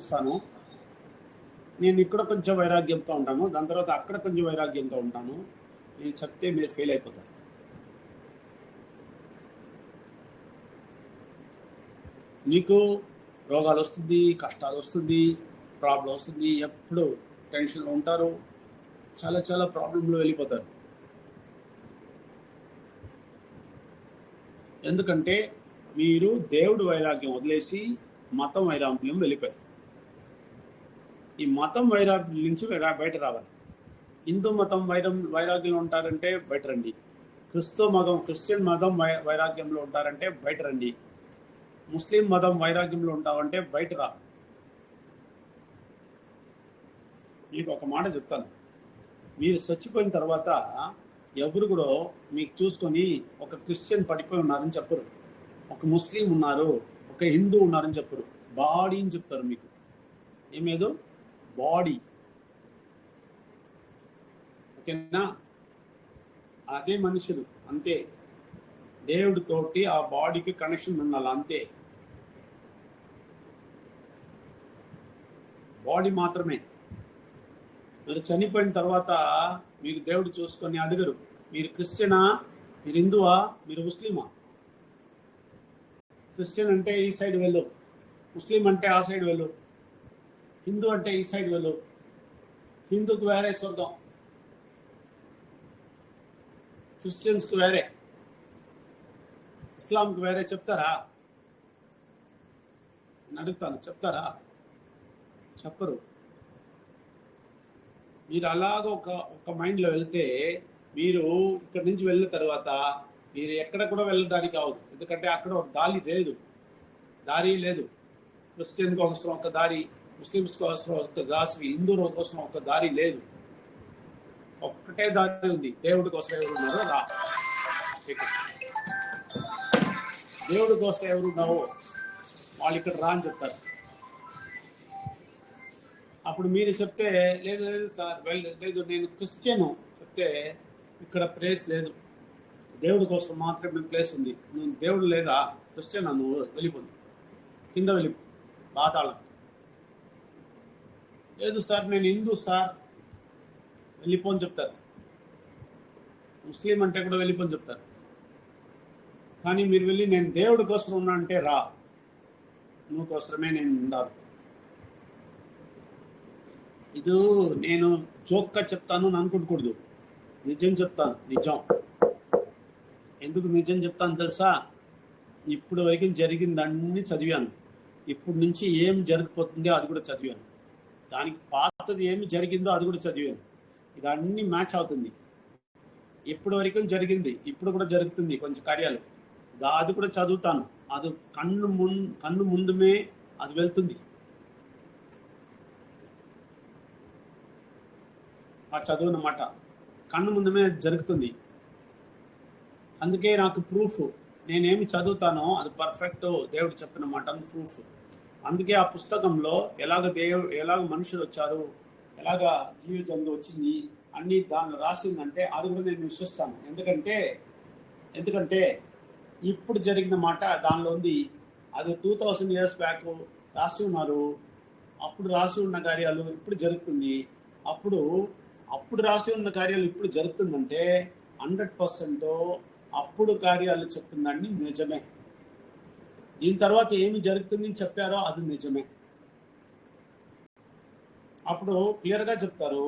చూస్తాను. నేను ఇక్కడ కొంచెం వైరాగ్యంతో ఉంటాను, దాని తర్వాత అక్కడ కొంచెం వైరాగ్యంతో ఉంటాను. నేను చెప్తే మీరు ఫెయిల్ అయిపోతారు. మీకు రోగాలు వస్తుంది, కష్టాలు వస్తుంది, ప్రాబ్లం వస్తుంది, ఎప్పుడు టెన్షన్లో ఉంటారు, చాలా చాలా ప్రాబ్లంలో వెళ్ళిపోతారు. ఎందుకంటే మీరు దేవుడు వైరాగ్యం వదిలేసి మతం వైరాగ్యం వెళ్ళిపోయారు. ఈ మతం వైరాగ్యం నుంచి బయట రావాలి. హిందూ మతం వైరాగ్యంలో ఉంటారంటే బయట రండి. క్రిస్టియన్ మతం వైరాగ్యంలో ఉంటారంటే బయట రండి. ముస్లిం మతం వైరాగ్యంలో ఉంటామంటే బయట రా. మీకు ఒక మాట చెప్తాను, మీరు చచ్చిపోయిన తర్వాత ఎవరు కూడా మీకు చూసుకొని ఒక క్రిస్టియన్ పడిపోయి ఉన్నారని చెప్పరు, ఒక ముస్లిం ఉన్నారు, ఒక హిందూ ఉన్నారని చెప్పరు, బాడీ అని చెప్తారు. మీకు ఏమేదో బాడీ, ఓకేనా? అదే మనుషులు అంతే. దేవుడితోటి ఆ బాడీకి కనెక్షన్ ఉండాలి అంతే. బాడీ మాత్రమే. మీరు చనిపోయిన తర్వాత మీకు దేవుడు చూసుకొని అడగరు, మీరు క్రిస్టియనా, మీరు హిందువా, మీరు ముస్లిమా. క్రిస్టియన్ అంటే ఈ సైడ్ వెళ్ళు, ముస్లిం అంటే ఆ సైడ్ వెళ్ళు, హిందూ అంటే ఈ సైడ్ వెళ్ళు. హిందూకి వేరే స్వర్గం, క్రిస్టియన్స్కి వేరే, ఇస్లాంకి వేరే చెప్తారా? నేను అడుగుతాను, చెప్తారా? చెప్పరు. మీరు అలాగ ఒక మైండ్లో వెళ్తే మీరు ఇక్కడి నుంచి వెళ్ళిన తర్వాత మీరు ఎక్కడ కూడా వెళ్ళడానికి అవ్వదు. ఎందుకంటే అక్కడ ఒక దారి లేదు. క్రిస్టియన్ కోసం ఒక దారి, ముస్లిమ్స్ కోసం ఒక దారి, హిందూ కోసం ఒక దారి లేదు. ఒక్కటే దారి ఉంది. దేవుడి కోసం ఎవరున్నారో రా. దేవుడి కోసం ఎవరున్నావో వాళ్ళు ఇక్కడ రా అని చెప్తారు. అప్పుడు మీరు చెప్తే లేదు లేదు సార్ లేదు నేను క్రిస్టియను చెప్తే ఇక్కడ ప్లేస్ లేదు, దేవుడి కోసం మాత్రమే ప్లేస్ ఉంది. నువ్వు దేవుడు లేదా, క్రిస్టియన్ నువ్వు వెళ్ళిపోదు, కింద వెళ్ళిపో పాతాళం. లేదు సార్ నేను హిందూ సార్, వెళ్ళిపోని చెప్తారు. ముస్లిం అంటే కూడా వెళ్ళిపోని చెప్తారు. కానీ మీరు వెళ్ళి నేను దేవుడి కోసం ఉన్నా అంటే రా, నువ్వు కోసమే నేను ఉండాలి. ఇది నేను జోక్గా చెప్తాను అని అనుకోకూడదు, నిజం చెప్తాను. నిజం. ఎందుకు నిజం చెప్తాను తెలుసా? ఇప్పుడు వరకు జరిగిందన్నీ చదివాను, ఇప్పుడు నుంచి ఏం జరగకపోతుందో అది కూడా చదివాను, దానికి పాతది ఏమి జరిగిందో అది కూడా చదివాను. ఇది అన్ని మ్యాచ్ అవుతుంది. ఇప్పుడు వరకు జరిగింది, ఇప్పుడు కూడా జరుగుతుంది కొంచెం కార్యాలు, అది కూడా చదువుతాను. అది కన్ను ముందుమే అది వెళ్తుంది. ఆ చదువు అన్నమాట కన్ను ముందుమే జరుగుతుంది. అందుకే నాకు ప్రూఫ్, నేనేమి చదువుతానో అది పర్ఫెక్ట్ దేవుడు చెప్పిన మాట ప్రూఫ్. అందుకే ఆ పుస్తకంలో ఎలాగ మనుషులు వచ్చారు, ఎలాగ జీవ జంతువు వచ్చింది అన్ని దానిలో రాసిందంటే అది కూడా నేను విశ్వసిస్తాను. ఎందుకంటే ఇప్పుడు జరిగిన మాట దానిలో ఉంది. అది 2000 years బ్యాక్ రాసి ఉన్నారు. అప్పుడు రాసి ఉన్న కార్యాలు ఇప్పుడు జరుగుతుంది. అప్పుడు రాసి ఉన్న కార్యాలు ఇప్పుడు జరుగుతుందంటే 100% అప్పుడు కార్యాలు చెప్తుందండి నిజమే. దీని తర్వాత ఏమి జరుగుతుందని చెప్పారో అది నిజమే. అప్పుడు క్లియర్గా చెప్తారు,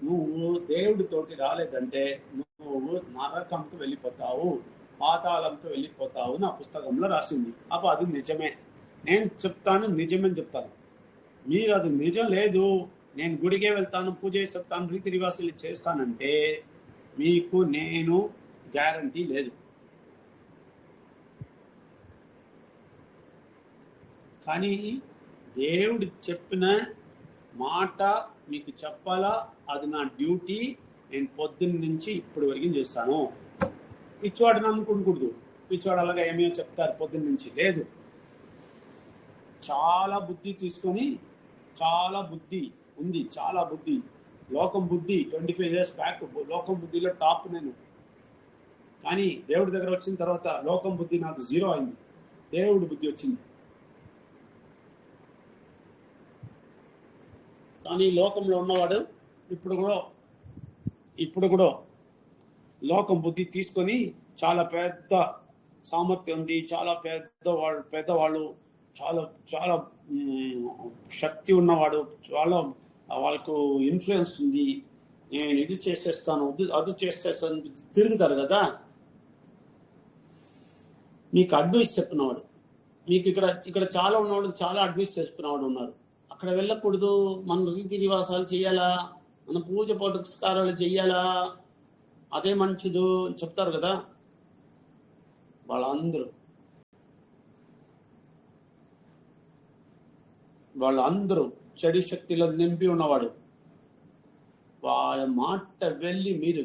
నువ్వు దేవుడితోటి రాలేదంటే నువ్వు నరకంకు వెళ్ళిపోతావు, పాతాళంకు వెళ్ళిపోతావు నా పుస్తకంలో రాసింది. అప్పుడు అది నిజమే. నేను చెప్తాను నిజమని చెప్తాను. మీరు అది నిజం లేదు, నేను గుడికే వెళ్తాను, పూజ చేస్తాను, రీతి రివాసులు చేస్తానంటే మీకు నేను గ్యారంటీ లేదు. కానీ దేవుడు చెప్పిన మాట మీకు చెప్పాలా, అది నా డ్యూటీ. నేను పొద్దున్న నుంచి ఇప్పటి వరకు చేస్తాను. పిచ్చివాడిని అనుకోకూడదు, పిచ్చివాడు అలాగా ఏమేమో చెప్తారు పొద్దున్న నుంచి, లేదు. చాలా బుద్ధి తీసుకొని, చాలా బుద్ధి ఉంది, చాలా బుద్ధి, లోకం బుద్ధి 25 years బ్యాక్ లోకం బుద్ధిలో టాప్ నేను. కానీ దేవుడి దగ్గర వచ్చిన తర్వాత లోకం బుద్ధి నాకు 0 అయింది, దేవుడి బుద్ధి వచ్చింది. కానీ ఈ లోకంలో ఉన్నవాడు ఇప్పుడు కూడా లోకం బుద్ధి తీసుకొని చాలా పెద్ద సామర్థ్యం ఉంది, చాలా పెద్దవాళ్ళు చాలా చాలా శక్తి ఉన్నవాడు, చాలా వాళ్ళకు ఇన్ఫ్లుయెన్స్ ఉంది, నేను ఇది చేసేస్తాను అది చేసేస్తాను తిరుగుతారు కదా. మీకు అడ్వైస్ చెప్పినవాడు, మీకు ఇక్కడ చాలా ఉన్నవాడు చాలా అడ్వైస్ చేసుకున్నవాడు ఉన్నారు. అక్కడ వెళ్ళకూడదు, మన రీతి నివాసాలు చేయాలా, మన పూజ పురస్కారాలు చెయ్యాలా, అదే మంచిదు చెప్తారు కదా. వాళ్ళందరూ చెడు శక్తిలో నింపి ఉన్నవాడు. వాళ్ళ మాట వెళ్ళి మీరు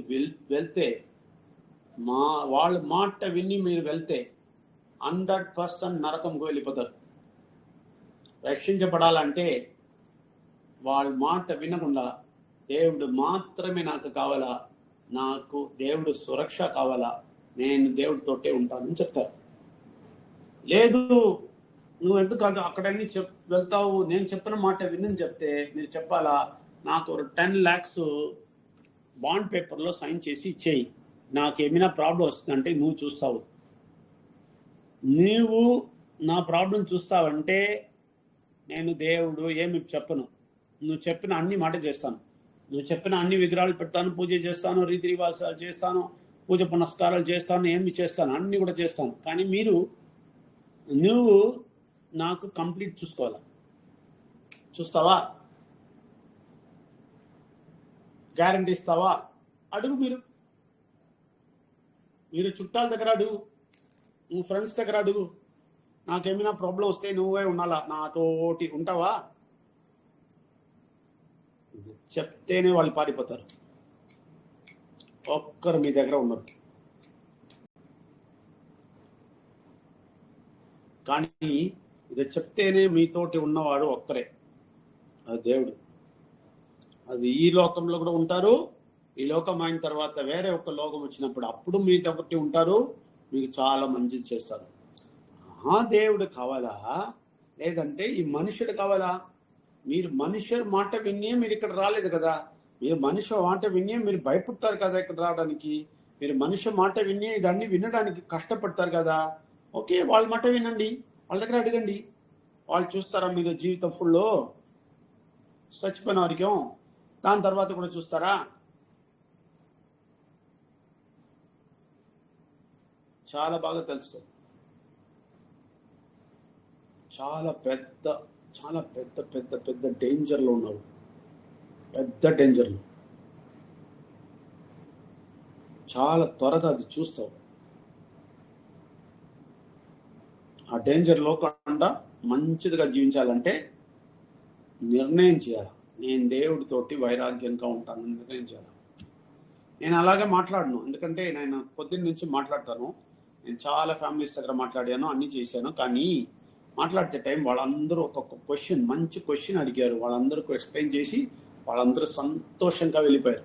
వెళ్తే, వాళ్ళ మాట విని మీరు వెళ్తే 100% నరకంకు వెళ్ళిపోతారు. రక్షించబడాలంటే వాళ్ళ మాట వినకుండా దేవుడు మాత్రమే నాకు కావాలా, నాకు దేవుడు సురక్ష కావాలా, నేను దేవుడితోటే ఉంటానని చెప్తారు. లేదు నువ్వు ఎందుకు అక్కడన్నీ వెళ్తావు, నేను చెప్పిన మాట వినని చెప్తే మీరు చెప్పాలా, నాకు 10 lakhs బాండ్ పేపర్లో సైన్ చేసి ఇచ్చేయి, నాకు ఏమైనా ప్రాబ్లం వస్తుందంటే నువ్వు చూస్తావు. నువ్వు నా ప్రాబ్లం చూస్తావంటే నేను దేవుడు ఏమి చెప్పను, నువ్వు చెప్పిన అన్ని మాట చేస్తాను, నువ్వు చెప్పిన అన్ని విగ్రహాలు పెడతాను, పూజ చేస్తాను, రీతి రివాసాలు చేస్తాను, పూజ పునస్కారాలు చేస్తాను, ఏమి చేస్తాను అన్ని కూడా చేస్తాను. కానీ నువ్వు నాకు కంప్లీట్ చూస్తావా, గ్యారంటీ ఇస్తావా? అడుగు, మీరు చుట్టాల దగ్గర అడుగు, నువ్వు ఫ్రెండ్స్ దగ్గర అడుగు, నాకేమైనా ప్రాబ్లం వస్తే నువ్వే ఉండాలా, నాతోటి ఉంటావా? చెప్తేనే వాళ్ళు పారిపోతారు, ఒక్కరు మీ దగ్గర ఉండరు. కానీ ఇది చెప్తేనే మీతోటి ఉన్నవాడు ఒక్కరే, అది దేవుడు. అది ఈ లోకంలో కూడా ఉంటారు, ఈ లోకం అయిన తర్వాత వేరే ఒక లోకం వచ్చినప్పుడు అప్పుడు మీతో ఒకటి ఉంటారు, మీకు చాలా మంచి చేస్తారు. ఆ దేవుడు కావాలా, లేదంటే ఈ మనుషుడు కావాలా? మీరు మనుషుల మాట విని మీరు ఇక్కడ రాలేదు కదా, మీరు మనుషుల మాట విని మీరు భయపడతారు కదా ఇక్కడ రావడానికి, మీరు మనుషుల మాట విని దాన్ని వినడానికి కష్టపడతారు కదా. ఓకే, వాళ్ళ మాట వినండి, వాళ్ళ దగ్గర అడగండి, వాళ్ళు చూస్తారా మీరు జీవితం ఫుల్ చచ్చిపోయిన వరకు, దాని తర్వాత కూడా చూస్తారా? చాలా బాగా తెలుసుకో, చాలా పెద్ద పెద్ద పెద్ద డేంజర్లో ఉన్నావు, పెద్ద డేంజర్లో. చాలా త్వరగా అది చూస్తావు. ఆ డేంజర్లో కాకుండా మంచిదిగా జీవించాలంటే నిర్ణయం చేయాలి, నేను దేవుడితోటి వైరాగ్యంగా ఉంటానని నిర్ణయం చేయాలి. నేను అలాగే మాట్లాడను, ఎందుకంటే నేను పొద్దున్న నుంచి మాట్లాడతాను, నేను చాలా ఫ్యామిలీస్ దగ్గర మాట్లాడాను, అన్నీ చేశాను. కానీ మాట్లాడితే టైం వాళ్ళందరూ ఒక్కొక్క మంచి క్వశ్చన్ అడిగారు, వాళ్ళందరికీ ఎక్స్ప్లెయిన్ చేసి వాళ్ళందరూ సంతోషంగా వెళ్ళిపోయారు.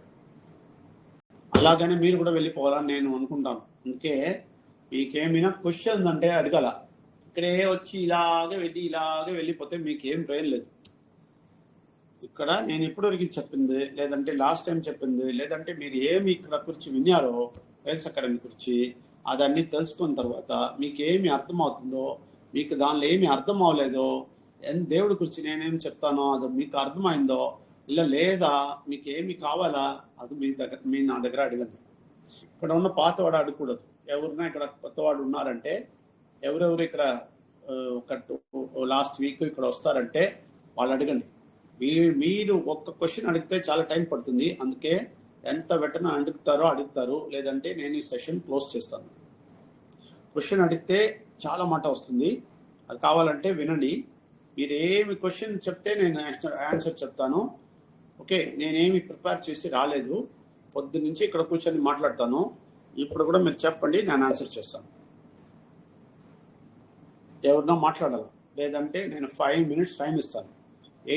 అలాగనే మీరు కూడా వెళ్ళిపోవాలని నేను అనుకుంటాను. అందుకే మీకేమైనా క్వశ్చన్ అంటే అడగాల, ఇక్కడే వచ్చి ఇలాగే వెళ్ళిపోతే మీకేం ప్రయోజనం లేదు. ఇక్కడ నేను ఇప్పటివరకు చెప్పింది, లేదంటే లాస్ట్ టైం చెప్పింది, లేదంటే మీరు ఏమి ఇక్కడ గురించి విన్నారో రైల్స్ అకాడమీ గురించి, అదన్నీ తెలుసుకున్న తర్వాత మీకు ఏమి అర్థమవుతుందో, మీకు దానిలో ఏమి అర్థం అవ్వలేదో, దేవుడి గురించి నేనేం చెప్తానో అది మీకు అర్థమైందో లేదా మీకు ఏమి కావాలా అది మీ నా దగ్గర అడగండి. ఇక్కడ ఉన్న పాతవాడు అడగకూడదు. ఎవరైనా ఇక్కడ కొత్తవాడు ఉన్నారంటే, ఎవరెవరు ఇక్కడ లాస్ట్ వీక్ ఇక్కడ వస్తారంటే వాళ్ళు అడగండి. మీరు ఒక్క క్వశ్చన్ అడిగితే చాలా టైం పడుతుంది. అందుకే ఎంత వెంటనే అడుగుతారు, లేదంటే నేను ఈ సెషన్ క్లోజ్ చేస్తాను. క్వశ్చన్ అడిగితే చాలా మాట వస్తుంది, అది కావాలంటే వినండి. మీరు ఏమి క్వశ్చన్ చెప్తే నేను ఆన్సర్ చెప్తాను. ఓకే, నేనేమి ప్రిపేర్ చేసి రాలేదు, పొద్దు నుంచి ఇక్కడ కూర్చొని మాట్లాడతాను. ఇప్పుడు కూడా మీరు చెప్పండి, నేను ఆన్సర్ చేస్తాను. ఎవరినో మాట్లాడాలి, లేదంటే నేను 5 minutes టైం ఇస్తాను.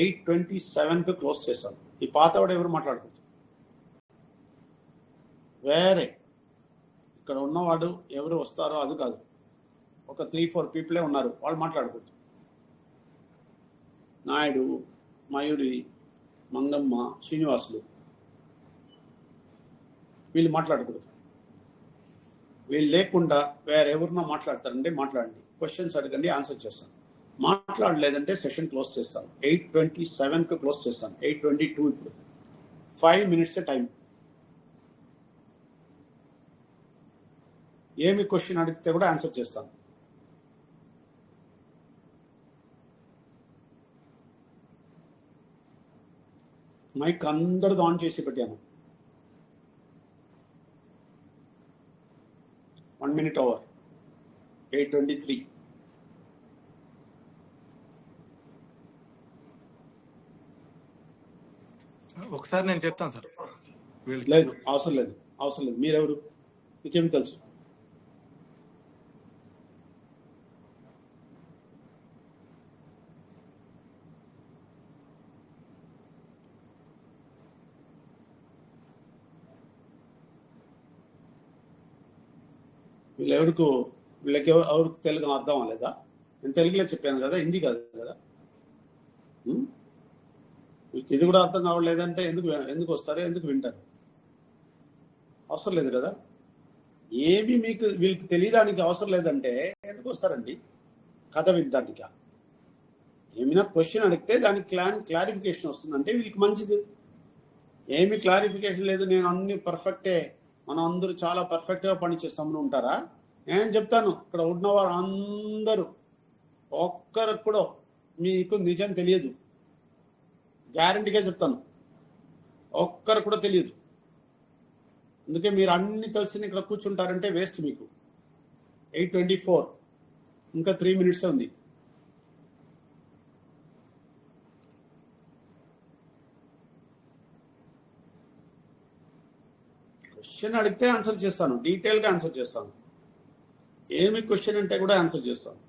8:27 క్లోజ్ చేస్తాను. ఈ పాతవాడు ఎవరు మాట్లాడకూడదు. వేరే ఇక్కడ ఉన్నవాడు ఎవరు వస్తారో అది కాదు, ఒక 3-4 పీపులే ఉన్నారు, వాళ్ళు మాట్లాడకూడదు. నాయుడు, మయూరి, మంగమ్మ, శ్రీనివాసులు, వీళ్ళు మాట్లాడకూడదు. వీళ్ళు లేకుండా వేరెవరినో మాట్లాడతారంటే మాట్లాడండి, క్వశ్చన్స్ అడగండి, ఆన్సర్ చేస్తాను. మాట్లాడలేదంటే సెషన్ క్లోజ్ చేస్తాను. 8:27కి క్లోజ్ చేస్తాను. 8:22 ఇప్పుడు 5 minutes టైం. ఏమి క్వశ్చన్ అడిగితే కూడా ఆన్సర్ చేస్తాను. మైక్ అందరిది ఆన్ చేసి పెట్టాను. 1 minute ఓవర్. 8:23. ఒకసారి నేను చెప్తాను సార్. లేదు, అవసరం లేదు. మీరెవరు? మీకేమి తెలుసు? వీళ్ళకి ఎవరికి తెలుగు అర్థం అవ్వలేదా? నేను తెలుగులో చెప్పాను కదా, హిందీ కాదు కదా. ఇది కూడా అర్థం కావట్లేదంటే ఎందుకు వస్తారు, ఎందుకు వింటారు? అవసరం లేదు కదా. ఏమి మీకు వీళ్ళకి తెలియడానికి అవసరం లేదంటే ఎందుకు వస్తారండి కథ వినడానికి? ఏమైనా క్వశ్చన్ అడిగితే దానికి క్లారిఫికేషన్ వస్తుందంటే వీళ్ళకి మంచిది. ఏమి క్లారిఫికేషన్ లేదు, నేను అన్ని పర్ఫెక్టే, మనం అందరూ చాలా పర్ఫెక్ట్గా పనిచేస్తామని ఉంటారా? నేను చెప్తాను, ఇక్కడ ఉన్నవారు అందరూ ఒక్కరికి కూడా మీకు నిజం తెలియదు. గ్యారంటీగా చెప్తాను, ఒక్కరు కూడా తెలియదు. అందుకే మీరు అన్ని తెలిసి ఇక్కడ కూర్చుంటారంటే వేస్ట్ మీకు. 8:24, ఇంకా 3 minutes ఉంది. క్వశ్చన్ అడిగితే ఆన్సర్ చేస్తాను, డీటెయిల్గా ఆన్సర్ చేస్తాను. ఏమి క్వశ్చన్ అంటే కూడా ఆన్సర్ చేస్తాను.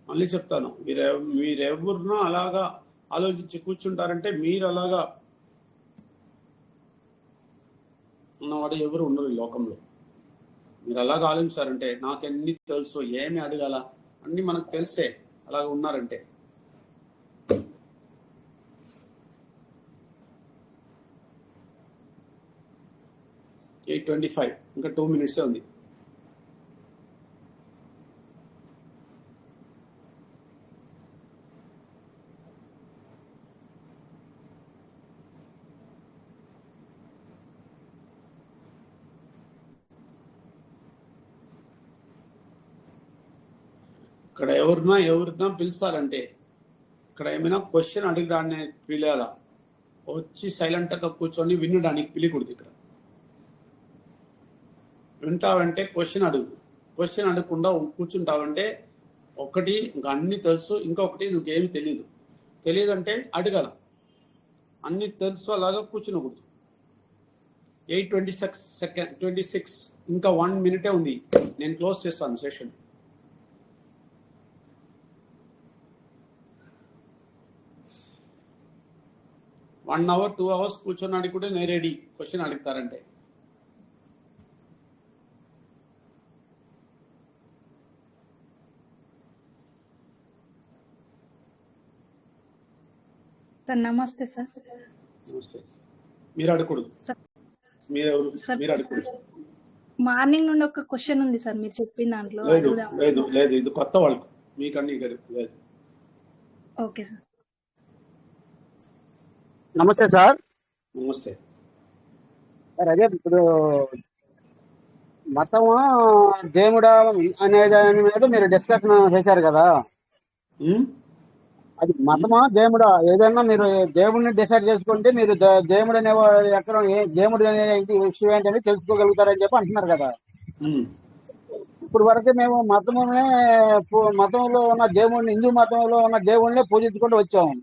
మళ్ళీ చెప్తాను, మీరెవరినో అలాగా ఆలోచించి కూర్చుంటారంటే మీరు అలాగా ఉన్నవాడు ఎవరు ఉండరు ఈ లోకంలో. మీరు అలాగా ఆలోచించారంటే నాకెన్ని తెలుసు, ఏమి అడగాల అన్ని మనకు తెలిసే అలాగ ఉన్నారంటే. ఎయిట్ 25, ఇంకా 2 minutes ఉంది. ఇక్కడ ఎవరినా పిలుస్తారంటే, ఇక్కడ ఏమైనా క్వశ్చన్ అడిగడాన్ని పిలియాలా, వచ్చి సైలెంట్గా కూర్చొని వినడానికి పిలికూడదు. ఇక్కడ వింటావంటే క్వశ్చన్ అడుగు, క్వశ్చన్ అడగకుండా కూర్చుంటావంటే ఒకటి ఇంకా అన్ని తెలుసు, ఇంకొకటి నీకేమి తెలియదు అంటే అడగాల. అన్ని తెలుసు అలాగా కూర్చునకూడదు. 8:26, ఇంకా 1 minute ఉంది. నేను క్లోజ్ చేస్తాను సెషన్. 1 hour 2 hours కూర్చొని కూడా నేను రెడీ క్వశ్చన్ అడుగుతారంటే. సార్ నమస్తే సార్. నమస్తే. మీరు అడగకూడదు. మీరు అడగకూడదు. మార్నింగ్ నుండి ఒక క్వశ్చన్ ఉంది సార్, మీరు చెప్పిన దాంట్లో. లేదు ఇది కొత్త వాళ్ళకు, మీకన్నీ లేదు. Okay sir. నమస్తే సార్. నమస్తే సార్, అదే ఇప్పుడు మతము దేవుడా అనే దాని మీద మీరు డిస్కషన్ చేశారు కదా, అది మతమా దేవుడా? ఏదైనా మీరు దేవుడిని డిసైడ్ చేసుకుంటే మీరు దేవుడు అనేవాడు ఎక్కడ, దేవుడు అనే విషయం ఏంటని తెలుసుకోగలుగుతారని చెప్పి అంటున్నారు కదా. ఇప్పుడు వరకు మేము మతంలో ఉన్న దేవుడిని, హిందూ మతంలో ఉన్న దేవుడిని పూజించుకుంటూ వచ్చాము.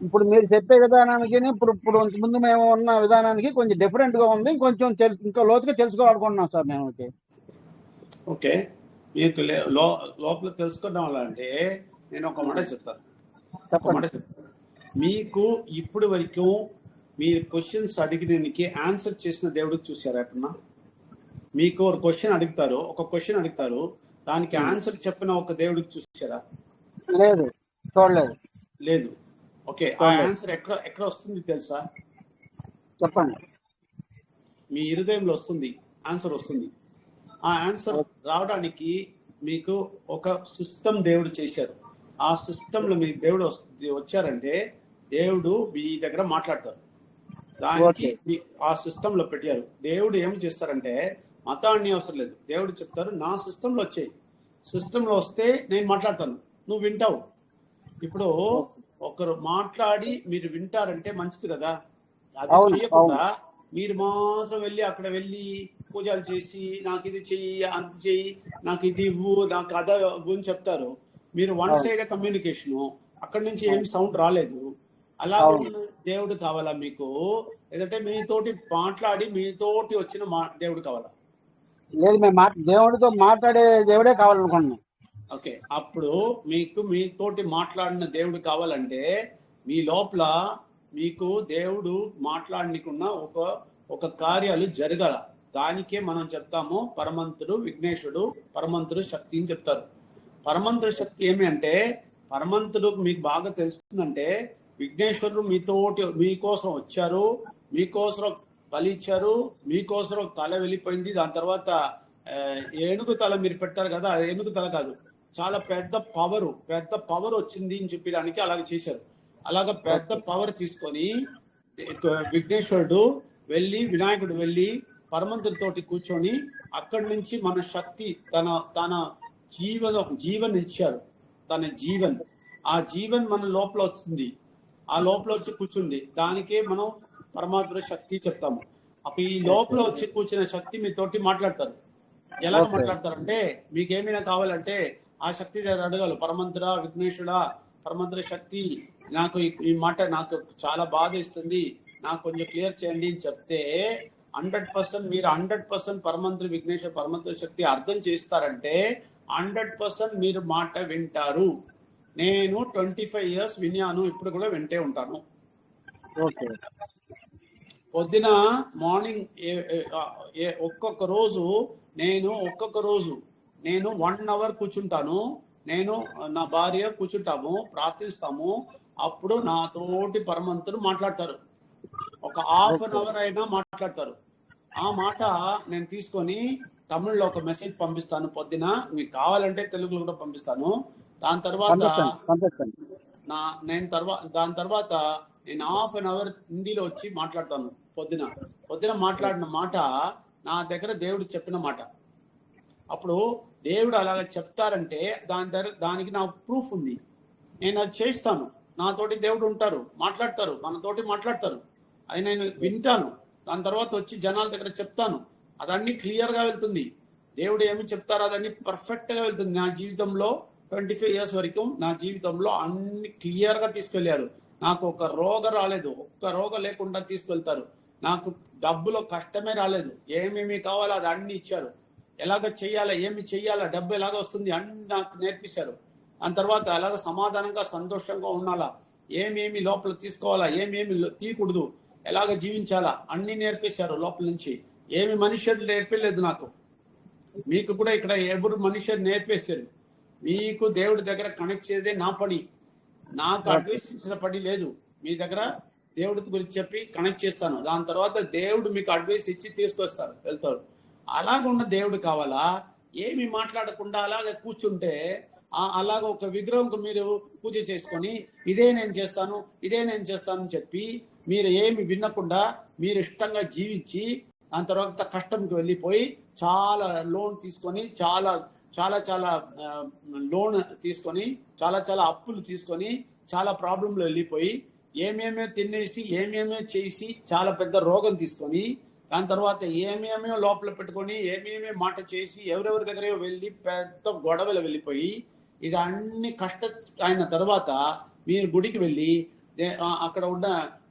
ఇప్పుడు మీరు చెప్పే విధానానికి ఇప్పుడు ముందు మేము ఉన్న విధానానికి కొంచెం డిఫరెంట్ గా ఉంది. కొంచెం ఇంకా లోతుగా తెలుసుకోవాలనుకుంటున్నాం సార్ మేము. ఓకే, మీకు లోపల తెలుసుకున్న వాళ్ళంటే నేను ఒక మాట చెప్తాను. మీకు ఇప్పుడు వరకు మీరు క్వశ్చన్స్ అడిగినకి ఆన్సర్ చేసిన దేవుడు చూసారా ఎప్పుడన్నా? మీకు ఒక క్వశ్చన్ అడుగుతారు, దానికి ఆన్సర్ చెప్పిన ఒక దేవుడికి చూసారా? లేదు, చూడలేదు. లేదు. ఓకే, ఆ ఆన్సర్ ఎక్కడ వస్తుంది తెలుసా? చెప్పండి. మీ హృదయంలో వస్తుంది, ఆన్సర్ వస్తుంది. ఆ ఆన్సర్ రావడానికి మీకు ఒక సిస్టమ్ దేవుడు చేశారు. ఆ సిస్టంలో మీ దేవుడు వచ్చారంటే దేవుడు మీ దగ్గర మాట్లాడతారు. దానికి ఆ సిస్టమ్ లో పెట్టారు. దేవుడు ఏమి చేస్తారంటే మతాన్ని అవసరం లేదు, దేవుడు చెప్తారు నా సిస్టంలో వచ్చాయి, సిస్టంలో వస్తే నేను మాట్లాడతాను, నువ్వు వింటావు. ఇప్పుడు ఒకరు మాట్లాడి మీరు వింటారంటే మంచిది కదా. అది చేయకుండా మీరు మాత్రం అక్కడ వెళ్ళి పూజలు చేసి నాకు ఇది చెయ్యి, అంత చెయ్యి, నాకు ఇది ఇవ్వు, నాకు అదా ఇవ్వు అని చెప్తారు. మీరు వన్ సైడ్ కమ్యూనికేషన్, అక్కడి నుంచి ఏం సౌండ్ రాలేదు. అలా దేవుడు కావాలా మీకు? లేదంటే మీతోటి మాట్లాడి మీతోటి వచ్చిన దేవుడు కావాలా? లేదు, మేము దేవుడితో మాట్లాడే దేవుడే కావాలనుకుంటున్నాం. ఓకే, అప్పుడు మీకు మీతోటి మాట్లాడిన దేవుడు కావాలంటే మీ లోపల మీకు దేవుడు మాట్లాడనికున్న ఒక కార్యాలు జరగాల. దానికే మనం చెప్తాము పరమంతుడు విఘ్నేశ్వరుడు, పరమంతుడు శక్తి అని చెప్తారు. పరమంతుడు శక్తి ఏమి అంటే, పరమంతుడు మీకు బాగా తెలుస్తుందంటే విఘ్నేశ్వరుడు మీకోసం వచ్చారు, మీకోసం బలి ఇచ్చారు, మీకోసం తల వెళ్ళిపోయింది. దాని తర్వాత ఏనుగు తల మీరు పెట్టారు కదా, అది ఏనుగు తల కాదు, చాలా పెద్ద పవర్ వచ్చింది అని చెప్పడానికి అలాగ చేశారు. అలాగ పెద్ద పవర్ తీసుకొని విఘ్నేశ్వరుడు వినాయకుడు పరమంతుడితోటి కూర్చొని అక్కడి నుంచి మన శక్తి తన జీవన్ ఇచ్చారు. తన ఆ జీవన్ మన లోపల వచ్చింది, ఆ లోపల వచ్చి కూర్చుంది. దానికే మనం పరమాత్మ శక్తి చెప్తాము. అప్పుడు ఈ లోపల వచ్చి కూర్చున్న శక్తి మీతోటి మాట్లాడతారు. ఎలాగ మాట్లాడతారంటే, మీకేమైనా కావాలంటే ఆ శక్తి దగ్గర అడగాలి, పరమంతుడా విఘ్నేశ్వరుడా, పరమంతుడ శక్తి, నాకు ఈ మాట నాకు చాలా బాధ ఇస్తుంది, నాకు కొంచెం క్లియర్ చేయండి అని చెప్తే 100% మీరు 100% పరమంతుడు విఘ్నేశ్వర పరమంతుడ శక్తి అర్థం చేస్తారంటే 100% మీరు మాట వింటారు. నేను 25 years విన్నాను, ఇప్పుడు కూడా వింటే ఉంటాను. పొద్దున మార్నింగ్ ఒక్కొక్క రోజు నేను 1 hour కూర్చుంటాను, నేను నా భార్య కూర్చుంటాము, ప్రార్థిస్తాము. అప్పుడు నాతోటి పరమంతుడు మాట్లాడతారు. ఒక 1/2 hour అయినా మాట్లాడతారు. ఆ మాట నేను తీసుకొని తమిళ్లో ఒక మెసేజ్ పంపిస్తాను పొద్దున, మీకు కావాలంటే తెలుగులో కూడా పంపిస్తాను. దాని తర్వాత నేను 1/2 hour హిందీలో వచ్చి మాట్లాడతాను. పొద్దున మాట్లాడిన మాట నా దగ్గర దేవుడు చెప్పిన మాట. అప్పుడు దేవుడు అలాగ చెప్తారంటే దానికి నా ప్రూఫ్ ఉంది, నేను అది చేస్తాను. నాతోటి దేవుడు ఉంటారు, మాట్లాడతారు, మనతోటి మాట్లాడతారు, అది నేను వింటాను. దాని తర్వాత వచ్చి జనాల దగ్గర చెప్తాను, అదన్నీ క్లియర్గా వెళ్తుంది. దేవుడు ఏమి చెప్తారో అదన్నీ పర్ఫెక్ట్గా వెళ్తుంది. నా జీవితంలో 25 years వరకు నా జీవితంలో అన్ని క్లియర్గా తీసుకెళ్లారు. నాకు ఒక రోగం రాలేదు, ఒక్క రోగం లేకుండా తీసుకెళ్తారు. నాకు డబ్బులో కష్టమే రాలేదు, ఏమేమి కావాలో అది అన్ని ఇచ్చారు. ఎలాగ చెయ్యాలా, ఏమి చెయ్యాలా, డబ్బు ఎలాగ వస్తుంది అన్ని నాకు నేర్పిస్తారు. దాని తర్వాత ఎలాగ సమాధానంగా సంతోషంగా ఉండాలా, ఏమేమి లోపల తీసుకోవాలా, ఏమేమి తీయకూడదు, ఎలాగ జీవించాలా అన్ని నేర్పిస్తారు లోపల నుంచి. ఏమి మనుషులు నేర్పలేదు నాకు, మీకు కూడా ఇక్కడ ఎవరు మనుషులు నేర్పేశారు. మీకు దేవుడి దగ్గర కనెక్ట్ చేసేదే నా పని, నాకు అడ్వైస్ ఇచ్చిన పని లేదు. మీ దగ్గర దేవుడి గురించి చెప్పి కనెక్ట్ చేస్తాను. దాని తర్వాత దేవుడు మీకు అడ్వైస్ ఇచ్చి తీసుకొస్తారు, వెళ్తారు. అలాగున్న దేవుడు కావాలా? ఏమి మాట్లాడకుండా అలాగే కూర్చుంటే అలాగ ఒక విగ్రహంకు మీరు పూజ చేసుకొని ఇదే నేను చేస్తాను అని చెప్పి మీరు ఏమి వినకుండా మీరు ఇష్టంగా జీవించి దాని తర్వాత కష్టంకి వెళ్ళిపోయి చాలా లోన్ తీసుకొని చాలా లోన్ తీసుకొని చాలా అప్పులు తీసుకొని చాలా ప్రాబ్లంలో వెళ్ళిపోయి ఏమేమో తినేసి ఏమేమో చేసి చాలా పెద్ద రోగం తీసుకొని దాని తర్వాత ఏమేమో లోపల పెట్టుకొని ఏమేమో మాట చేసి ఎవరెవరి దగ్గర వెళ్ళి పెద్ద గొడవలు వెళ్ళిపోయి ఇది అన్ని కష్ట అయిన తర్వాత మీరు గుడికి వెళ్ళి అక్కడ ఉన్న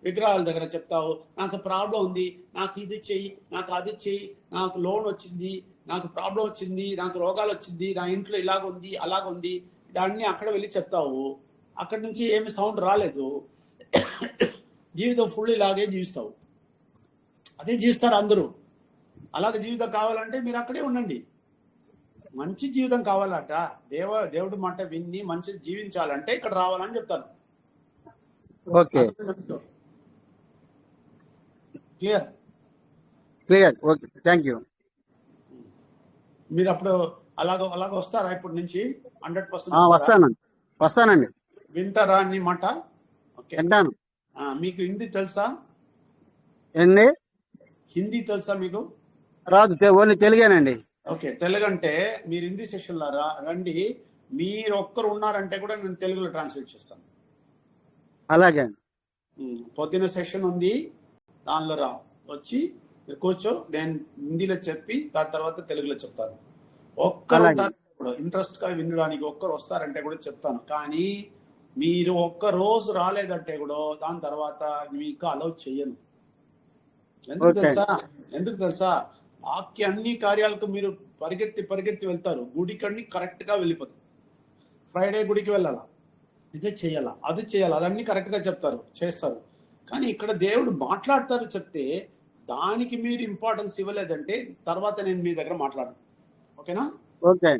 విగ్రహాల దగ్గర చెప్తావు, నాకు ప్రాబ్లం ఉంది, నాకు ఇది చెయ్యి, నాకు అది చెయ్యి, నాకు లోన్ వచ్చింది, నాకు ప్రాబ్లం వచ్చింది, నాకు రోగాలు వచ్చింది, నా ఇంట్లో ఇలాగుంది అలాగుంది, దాన్ని అక్కడ వెళ్ళి చెప్తావు. అక్కడి నుంచి ఏమి సౌండ్ రాలేదు, జీవితం ఫుల్ ఇలాగే జీవిస్తావు. అదే జీవిస్తారు అందరూ. అలాగే జీవితం కావాలంటే మీరు అక్కడే ఉండండి. మంచి జీవితం కావాలట, దేవుడి మాట విని మంచి జీవించాలంటే ఇక్కడ రావాలని చెప్తాను. Okay, clear? Clear. Okay, thank you. మీరు అప్పుడు అలాగ వస్తారా ఇప్పటి నుంచి? 100% వస్తానండి. వింటారా అన్ని మాట? ఓకే, వింటాను. మీకు హిందీ తెలుసా? ఎన్ని? హిందీ తెలుసా మీకు? రాదు, ఓన్లీ తెలుగేనండి. ఓకే, తెలుగు అంటే మీరు హిందీ సెషన్లో రండి. మీరు ఒక్కరు ఉన్నారంటే కూడా నేను తెలుగులో ట్రాన్స్లేట్ చేస్తాను. అలాగే. పొద్దున్న సెషన్ ఉంది, దానిలో వచ్చి కూర్చో, నేను హిందీలో చెప్పి దాని తర్వాత తెలుగులో చెప్తాను. ఒక్కరు ఇంట్రెస్ట్ గా వినడానికి ఒక్కరు వస్తారంటే కూడా చెప్తాను. కానీ మీరు ఒక్క రోజు రాలేదంటే కూడా దాని తర్వాత మీకు అలౌ చేయను. ఎందుకు తెలుసా? అన్ని కార్యాలకు మీరు పరిగెత్తి వెళ్తారు. గుడికి అన్ని కరెక్ట్ గా వెళ్ళిపోతారు. ఫ్రైడే గుడికి వెళ్ళాలా, ఇదే చేయాలా, అది చేయాలా, అదన్నీ కరెక్ట్ గా చెప్తారు, చేస్తారు. కానీ ఇక్కడ దేవుడు మాట్లాడతారు చెప్తే దానికి మీరు ఇంపార్టెన్స్ ఇవ్వలేదంటే తర్వాత నేను మీ దగ్గర మాట్లాడను. ఓకేనా? ఓకే,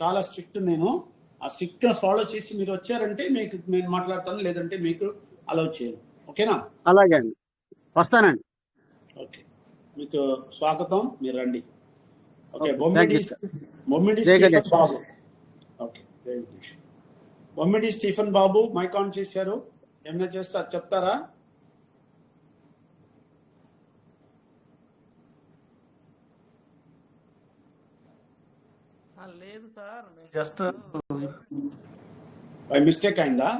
చాలా స్ట్రిక్ట్. నేను ఆ స్ట్రిక్ట్ ఫాలో చేసి మీరు వచ్చారంటే మీకు నేను మాట్లాడతాను, లేదంటే మీకు అలౌ చేయను. ఓకేనా? అలాగే అండి, వస్తానండి. ఓకే, మీకు స్వాగతం, మీరు రండి. Okay, Bommidi Stephen Babu mic on చేశారు. ఏమైనా చేస్తారు, చెప్తారా? లేదు సార్, జస్ట్ బై మిస్టేక్ అయిందా?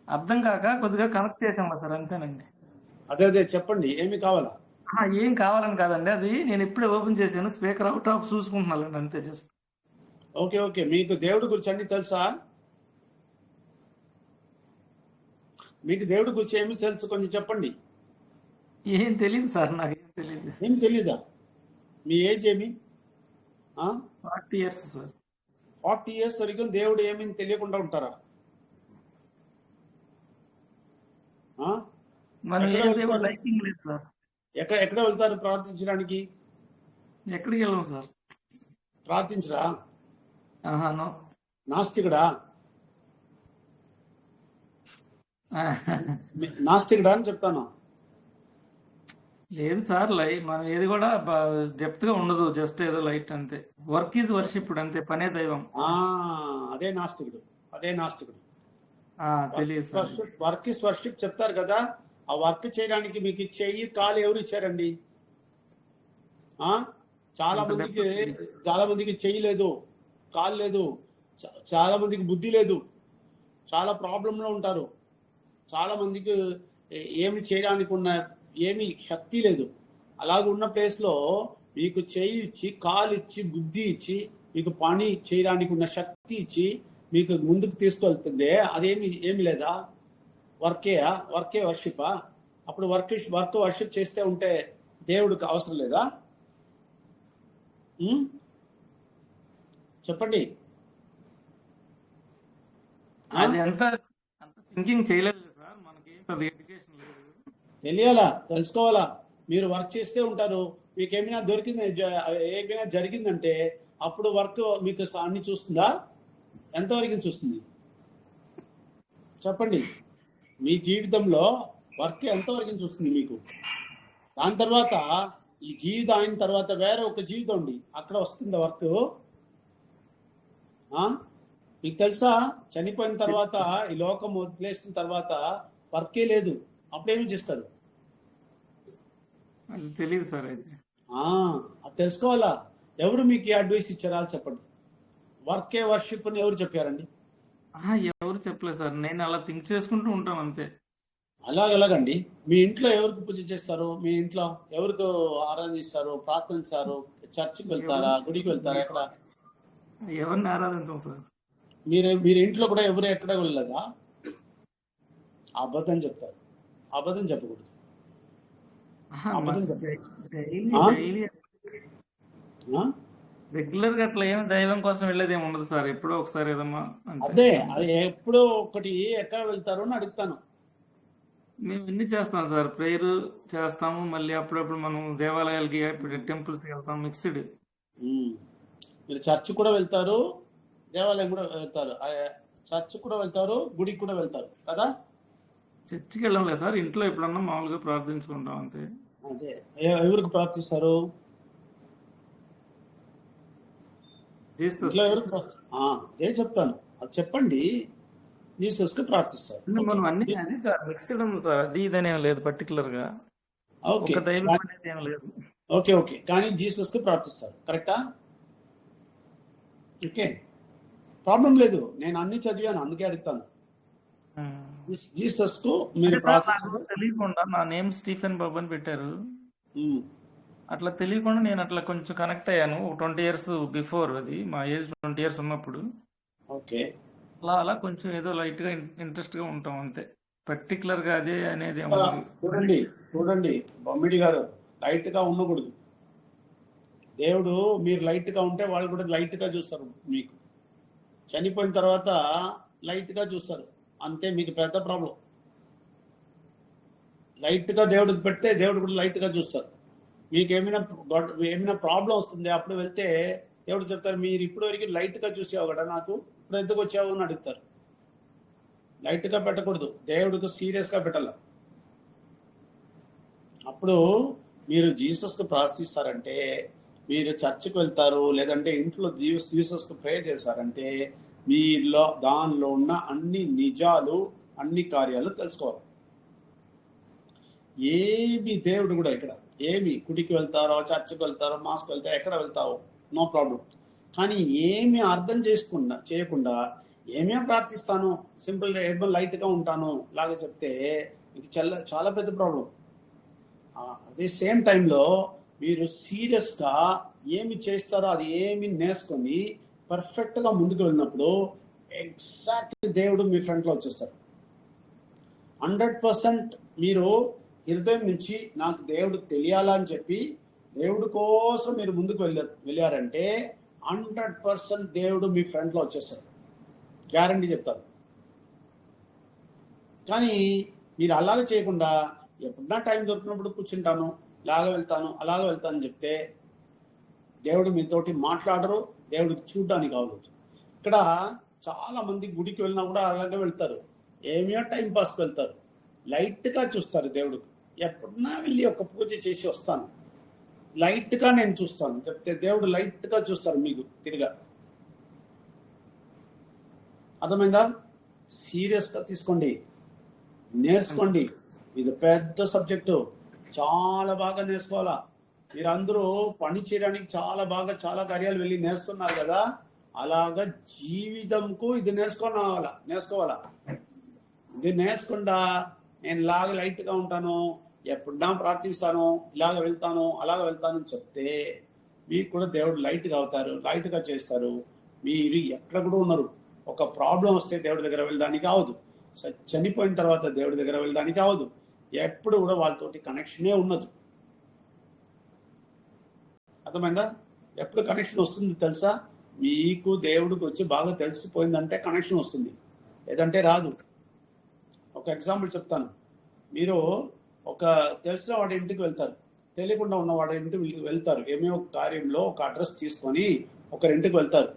అర్థం కాక కొద్దిగా కనెక్ట్ చేసామా సార్, అంతేనండి. అదే చెప్పండి, ఏమి కావాలా? ఏం కావాలని కాదండి, అది నేను ఇప్పుడే ఓపెన్ చేశాను, స్పీకర్ అవుట్ ఆఫ్ చూసుకుంటున్నాను అంతే, జస్ట్. ఓకే, మీకు దేవుడి గురించి అన్ని తెలుసా? మీకు దేవుడి గురించి ఏమి తెలుసు, కొంచెం చెప్పండి. ఏం తెలియదు సార్, నాకేం తెలియదు. ఏం తెలీదా? మీ ఏజ్ ఏమి? 40 years సార్. 40 years వరకు దేవుడు ఏమీ తెలియకుండా ఉంటారా? ఎక్కడ వెళ్తారు ప్రార్థించడానికి? ఎక్కడికి వెళ్ళాం సార్? ప్రార్థించరా? నాస్తికుడా? నాస్తికుడా అని చెప్తాను. లేదు సార్, మనం ఏది కూడా డెప్త్ గా ఉండదు, జస్ట్ ఏదో లైట్ అంతే. వర్క్ ఈజ్ వర్షిప్ అంతే, పనే దైవం. అదే నాస్తికుడు. తెలియదు. వర్క్ ఈజ్ వర్షిప్ చెప్తారు కదా. ఆ వర్క్ చేయడానికి మీకు చెయ్యి కాలు ఎవరు ఇచ్చారండి? చాలా మందికి చెయ్యి లేదు, కాలు లేదు, చాలా మందికి బుద్ధి లేదు, చాలా ప్రాబ్లంలో ఉంటారు. చాలా మందికి ఏమి చేయడానికి ఏమి శక్తి లేదు. అలాగున్న ప్లేస్ లో మీకు చెయ్యి ఇచ్చి, కాలు ఇచ్చి, బుద్ధి ఇచ్చి, మీకు పని చేయడానికి ఉన్న శక్తి ఇచ్చి మీకు ముందుకు తీసుకెళ్తుంది. ఏమి లేదా? వర్కే వర్షిపా? అప్పుడు వర్క్ వర్షిప్ చేస్తే ఉంటే దేవుడికి అవసరం లేదా? చెప్పండి. అది ఎంత థింకింగ్ చేయలేదు సార్, మనకి ఎడ్యుకేషన్ లేదు. తెలియాలా, తెలుసుకోవాలా. మీరు వర్క్ చేస్తే ఉంటారు, మీకు ఏమైనా ఏమైనా జరిగిందంటే అప్పుడు వర్క్ మీకు అన్ని చూస్తుందా? ఎంతవరకు చూస్తుంది చెప్పండి. మీ జీవితంలో వర్క్ ఎంతవరకు చూస్తుంది మీకు? దాని తర్వాత ఈ జీవితం అయిన తర్వాత వేరే ఒక జీవితం ఉంది, అక్కడ వస్తుందా వర్క్? మీకు తెలుసా, చనిపోయిన తర్వాత ఈ లోకం వదిలేసిన తర్వాత వర్కే లేదు, అప్పుడేమి చేస్తారు? తెలియదు సార్. అయితే అది తెలుసుకోవాలా. ఎవరు మీకు ఈ అడ్వైస్ ఇచ్చారా చెప్పండి. వర్కే వర్షిప్ అని ఎవరు చెప్పారండి? ఎవరు చెప్పలేదు సార్, నేను అలా థింక్ చేసుకుంటూ ఉంటాను అంతే. అలాగండి. మీ ఇంట్లో ఎవరికి పూజ చేస్తారు? మీ ఇంట్లో ఎవరికి ఆరాధిస్తారు, ప్రార్థిస్తారు? చర్చికి వెళ్తారా, గుడికి వెళ్తారా? ఎక్కడ ఎవరిని ఆరాధించాం సార్? మీరు ఇంట్లో కూడా ఎవరు ఎక్కడ వెళ్ళలేదా? అబద్ధం చెప్తారు. అబద్ధం చెప్పకూడదు. రెగ్యులర్ గా అట్లా ఏమి దైవం కోసం వెళ్ళేది ఏమి ఉండదు సార్, ఎప్పుడో ఒకసారి ఏదమ్మా అంతే. అదే అది ఎప్పుడో ఒకటి ఎక్కడ వెళ్తారు అని అడుగుతాను. మేము ఇన్ని చేస్తాం సార్, ప్రేయర్ చేస్తాము, మళ్ళీ అప్పుడప్పుడు మనం దేవాలయాలకి టెంపుల్స్కి వెళ్తాం, మిక్స్డ్. మీరు చర్చ్ కూడా వెళ్తారు, దేవాలయం కూడా వెళ్తారు, చర్చ్ కూడా వెళ్తారు, గుడికి కూడా వెళ్తారు కదా. చర్చికి వెళ్ళడం లేదు సార్, ఇంట్లో ఎప్పుడన్నా మామూలుగా ప్రార్థించుకుంటాం అంతే. అదే ఎవరికి ప్రార్థిస్తారు? జీసస్. ఇంట్లో ఎవరు? అదే చెప్తాను, అది చెప్పండి. జీసస్ కి ప్రార్థిస్తారు. మనం అన్ని అది సార్ మిక్స్డ్ ఉంది సార్, అది ఇదనే లేదు పర్టికులర్ గా ఓకే ఒక దైవం అనేది ఏం లేదు. ఓకే ఓకే కానీ జీసస్ కి ప్రార్థిస్తారు, కరెక్టా? ఓకే, ప్రాబ్లం లేదు, నేను అన్ని చదివాను అందుకే అడుగుతాను. జీసస్ కు మీరు ప్రార్థిస్తారు. తెలియకుండా నా నేమ్ స్టీఫెన్ బాబు అని పెట్టారు, అట్లా తెలియకుండా నేను అట్లా కొంచెం కనెక్ట్ అయ్యాను 20 years బిఫోర్, అది మా ఏజ్ 20 years ఉన్నప్పుడు. ఓకే, అలా అలా కొంచెం ఏదో లైట్ గా ఇంట్రెస్ట్ గా ఉంటాం అంతే, పర్టికులర్ గా అదే అనేది చూడండి చూడండి బొమ్మిడి గారు, లైట్ గా ఉండకూడదు. దేవుడు మీరు లైట్ గా ఉంటే వాళ్ళు కూడా లైట్ గా చూస్తారు, మీకు చనిపోయిన తర్వాత లైట్ గా చూస్తారు, అంతే. మీకు పెద్ద ప్రాబ్లం. లైట్ గా దేవుడికి పెడితే దేవుడు కూడా లైట్ గా చూస్తారు. మీకు ఏమైనా ప్రాబ్లం వస్తుంది, అప్పుడు వెళ్తే దేవుడు చెప్తారు, మీరు ఇప్పుడు వరకు లైట్ గా చూసావు కదా, నాకు ఇప్పుడు ఎందుకు వచ్చావు అని అడుగుతారు. లైట్ గా పెట్టకూడదు, దేవుడికి సీరియస్ గా పెట్టాల. అప్పుడు మీరు జీసస్ కు ప్రార్థిస్తారంటే, మీరు చర్చికి వెళ్తారు, లేదంటే ఇంట్లో జీసస్ కు ప్రే చేశారంటే, మీలో దానిలో ఉన్న అన్ని నిజాలు, అన్ని కార్యాలు తెలుసుకోవాలి. ఏమి దేవుడు కూడా ఇక్కడ ఏమి గుడికి వెళ్తారో, చర్చికి వెళ్తారో, మాస్కి వెళ్తారో, ఎక్కడ వెళ్తావో నో ప్రాబ్లం, కానీ ఏమి అర్థం చేయకుండా ఏమే ప్రార్థిస్తాను, సింపుల్గా ఏమో లైట్గా ఉంటాను లాగా చెప్తే మీకు చాలా పెద్ద ప్రాబ్లం. అదే సేమ్ టైంలో మీరు సీరియస్గా ఏమి చేస్తారో అది ఏమి నేర్చుకొని పర్ఫెక్ట్గా ముందుకు వెళ్ళినప్పుడు ఎగ్జాక్ట్లీ దేవుడు మీ ఫ్రంట్లో వచ్చేస్తారు. 100% మీరు హృదయం నుంచి నాకు దేవుడు తెలియాలని చెప్పి దేవుడి కోసం మీరు ముందుకు వెళ్ళారంటే 100% దేవుడు మీ ఫ్రంట్లో వచ్చేస్తాడు, గ్యారంటీ చెప్తారు. కానీ మీరు అలాగే చేయకుండా ఎప్పుడన్నా టైం దొరికినప్పుడు కూర్చుంటాను, ఇలాగ వెళ్తాను, అలాగ వెళ్తాను అని చెప్తే దేవుడు మీతోటి మాట్లాడరు, దేవుడికి చూడడానికి అవ్వదు. ఇక్కడ చాలా మంది గుడికి వెళ్ళినా కూడా అలాగే వెళ్తారు, ఏమో టైం పాస్కి వెళ్తారు, లైట్గా చూస్తారు దేవుడికి. ఎప్పుడన్నా వెళ్ళి ఒక పూజ చేసి వస్తాను, లైట్గా నేను చూస్తాను చెప్తే దేవుడు లైట్గా చూస్తారు మీకు తిరిగా. అర్థమైందా? సీరియస్గా తీసుకోండి, నేర్చుకోండి. ఇది పెద్ద సబ్జెక్టు, చాలా బాగా నేర్చుకోవాలా. మీరు అందరూ పని చేయడానికి చాలా కార్యాలు వెళ్ళి నేర్చుకున్నారు కదా, అలాగా జీవితంకు ఇది నేర్చుకోవాలా. ఇది నేర్చుకుండా నేను ఇలాగ లైట్గా ఉంటాను, ఎప్పుడన్నా ప్రార్థిస్తాను, ఇలాగ వెళ్తాను, అలాగ వెళ్తాను అని చెప్తే మీకు కూడా దేవుడు లైట్గా అవుతారు, లైట్గా చేస్తారు. మీరు ఎక్కడ కూడా ఉన్నారు. ఒక ప్రాబ్లం వస్తే దేవుడి దగ్గర వెళ్ళడానికి అవదు, చనిపోయిన తర్వాత దేవుడి దగ్గర వెళ్ళడానికి అవదు, ఎప్పుడు కూడా వాళ్ళతోటి కనెక్షనే ఉన్నది. అర్థమైందా? ఎప్పుడు కనెక్షన్ వస్తుంది తెలుసా? మీకు దేవుడికి వచ్చి బాగా తెలిసిపోయిందంటే కనెక్షన్ వస్తుంది, లేదంటే రాదు. ఒక ఎగ్జాంపుల్ చెప్తాను. మీరు ఒక తెలిసిన వాడి ఇంటికి వెళ్తారు, తెలియకుండా ఉన్న వాడి ఇంటికి వెళ్తారు, ఏమో ఒక కార్యంలో ఒక అడ్రస్ తీసుకొని ఒకరింటికి వెళ్తారు.